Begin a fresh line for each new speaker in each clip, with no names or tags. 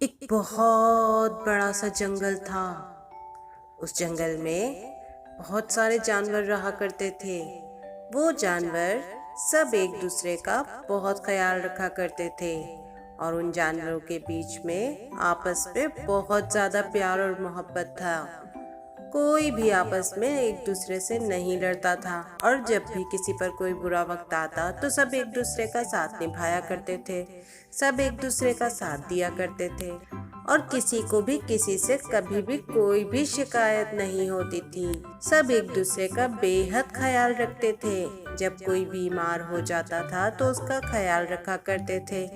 ایک بہت بڑا سا جنگل تھا۔ اس جنگل میں بہت سارے جانور رہا کرتے تھے۔ وہ جانور سب ایک دوسرے کا بہت خیال رکھا کرتے تھے اور ان جانوروں کے بیچ میں آپس میں بہت زیادہ پیار اور محبت تھا۔ کوئی بھی آپس میں ایک دوسرے سے نہیں لڑتا تھا اور جب بھی کسی پر کوئی برا وقت آتا تو سب ایک دوسرے کا ساتھ نبھایا کرتے تھے، سب ایک دوسرے کا ساتھ دیا کرتے تھے اور کسی کو بھی کسی سے کبھی بھی کوئی بھی شکایت نہیں ہوتی تھی۔ سب ایک دوسرے کا بے حد خیال رکھتے تھے۔ جب کوئی بیمار ہو جاتا تھا تو اس کا خیال رکھا کرتے تھے۔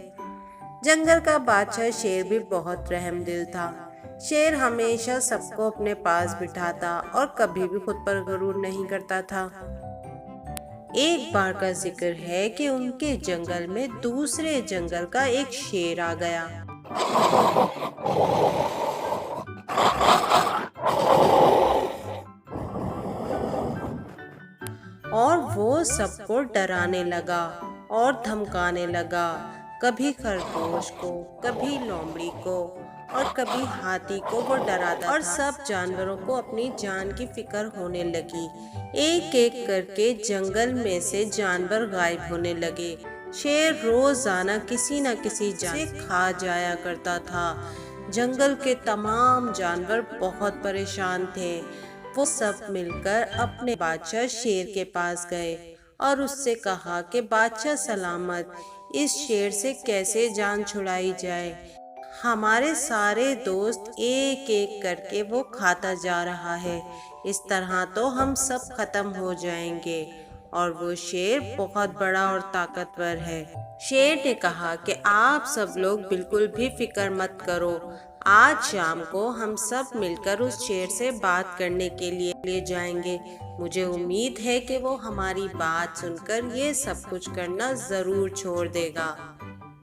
جنگل کا بادشاہ شیر بھی بہت رحم دل تھا۔ شیر ہمیشہ سب کو اپنے پاس بٹھاتا اور کبھی بھی خود پر غرور نہیں کرتا تھا۔ ایک بار کا ذکر ہے کہ ان کے جنگل میں دوسرے جنگل کا ایک شیر آ گیا۔ اور وہ سب کو ڈرانے لگا اور دھمکانے لگا، کبھی خرگوش کو، کبھی لومڑی کو اور کبھی ہاتھی کو وہ ڈراتا اور سب جانوروں کو اپنی جان کی فکر ہونے لگی۔ ایک ایک کر کے جنگل میں سے جانور غائب ہونے لگے۔ شیر روزانہ کسی نہ کسی جانور سے کھا جایا کرتا تھا۔ جنگل کے تمام جانور بہت پریشان تھے۔ وہ سب مل کر اپنے بادشاہ شیر کے پاس گئے اور اس سے کہا کہ بادشاہ سلامت، اس شیر سے کیسے جان چھڑائی جائے؟ ہمارے سارے دوست ایک ایک کر کے وہ کھاتا جا رہا ہے، اس طرح تو ہم سب ختم ہو جائیں گے اور وہ شیر بہت بڑا اور طاقتور ہے۔ شیر نے کہا کہ آپ سب لوگ بالکل بھی فکر مت کرو، آج شام کو ہم سب مل کر اس شیر سے بات کرنے کے لیے جائیں گے۔ مجھے امید ہے کہ وہ ہماری بات سن کر یہ سب کچھ کرنا ضرور چھوڑ دے گا۔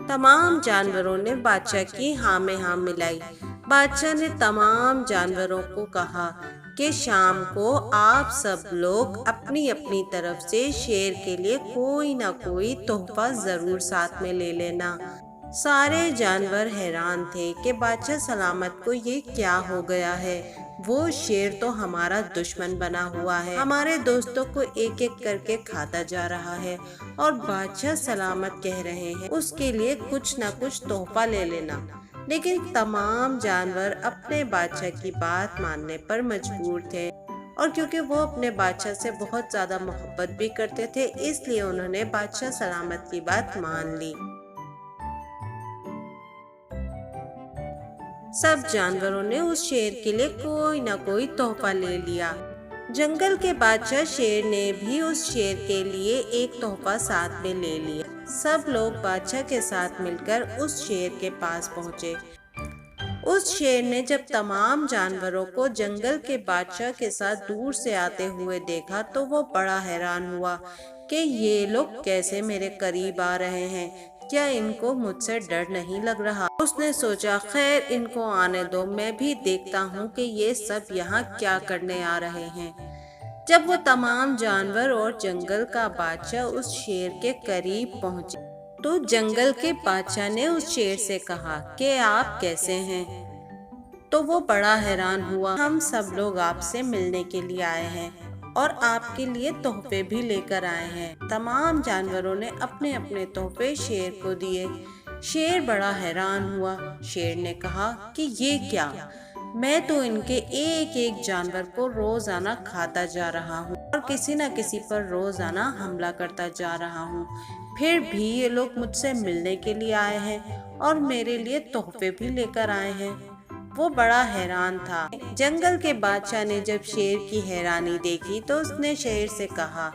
تمام جانوروں نے بادشاہ کی ہاں میں ہاں ملائی۔ بادشاہ نے تمام جانوروں کو کہا کہ شام کو آپ سب لوگ اپنی اپنی طرف سے شیر کے لیے کوئی نہ کوئی تحفہ ضرور ساتھ میں لے لینا۔ سارے جانور حیران تھے کہ بادشاہ سلامت کو یہ کیا ہو گیا ہے؟ وہ شیر تو ہمارا دشمن بنا ہوا ہے، ہمارے دوستوں کو ایک ایک کر کے کھاتا جا رہا ہے اور بادشاہ سلامت کہہ رہے ہیں اس کے لیے کچھ نہ کچھ تحفہ لے لینا۔ لیکن تمام جانور اپنے بادشاہ کی بات ماننے پر مجبور تھے اور کیونکہ وہ اپنے بادشاہ سے بہت زیادہ محبت بھی کرتے تھے اس لیے انہوں نے بادشاہ سلامت کی بات مان لی۔ سب جانوروں نے اس شیر کے لیے کوئی نہ کوئی تحفہ لے لیا۔ جنگل کے بادشاہ شیر نے بھی اس شیر کے لیے ایک تحفہ ساتھ میں لے لیا۔ سب لوگ بادشاہ کے ساتھ مل کر اس شیر کے پاس پہنچے۔ اس شیر نے جب تمام جانوروں کو جنگل کے بادشاہ کے ساتھ دور سے آتے ہوئے دیکھا تو وہ بڑا حیران ہوا کہ یہ لوگ کیسے میرے قریب آ رہے ہیں، کیا ان کو مجھ سے ڈر نہیں لگ رہا؟ اس نے سوچا خیر ان کو آنے دو، میں بھی دیکھتا ہوں کہ یہ سب یہاں کیا کرنے آ رہے ہیں۔ جب وہ تمام جانور اور جنگل کا بادشاہ اس شیر کے قریب پہنچے تو جنگل کے بادشاہ نے اس شیر سے کہا کہ آپ کیسے ہیں؟ تو وہ بڑا حیران ہوا، ہم سب لوگ آپ سے ملنے کے لیے آئے ہیں اور آپ کے لیے تحفے بھی لے کر آئے ہیں۔ تمام جانوروں نے اپنے اپنے تحفے شیر کو دیے۔ شیر بڑا حیران ہوا۔ شیر نے کہا کہ یہ کیا؟ میں تو ان کے ایک ایک جانور کو روزانہ کھاتا جا رہا ہوں اور کسی نہ کسی پر روزانہ حملہ کرتا جا رہا ہوں، پھر بھی یہ لوگ مجھ سے ملنے کے لیے آئے ہیں اور میرے لیے تحفے بھی لے کر آئے ہیں۔ وہ بڑا حیران تھا۔ جنگل کے بادشاہ نے جب شیر کی حیرانی دیکھی تو اس نے شیر سے کہا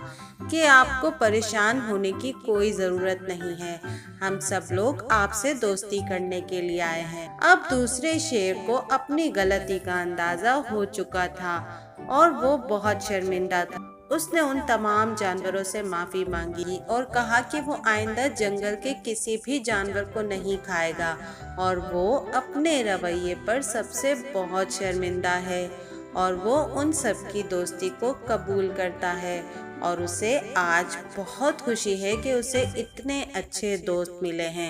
کہ آپ کو پریشان ہونے کی کوئی ضرورت نہیں ہے، ہم سب لوگ آپ سے دوستی کرنے کے لیے آئے ہیں۔ اب دوسرے شیر کو اپنی غلطی کا اندازہ ہو چکا تھا اور وہ بہت شرمندہ تھا۔ اس نے ان تمام جانوروں سے معافی مانگی اور کہا کہ وہ آئندہ جنگل کے کسی بھی جانور کو نہیں کھائے گا اور وہ اپنے رویے پر سب سے بہت شرمندہ ہے اور وہ ان سب کی دوستی کو قبول کرتا ہے اور اسے آج بہت خوشی ہے کہ اسے اتنے اچھے دوست ملے ہیں۔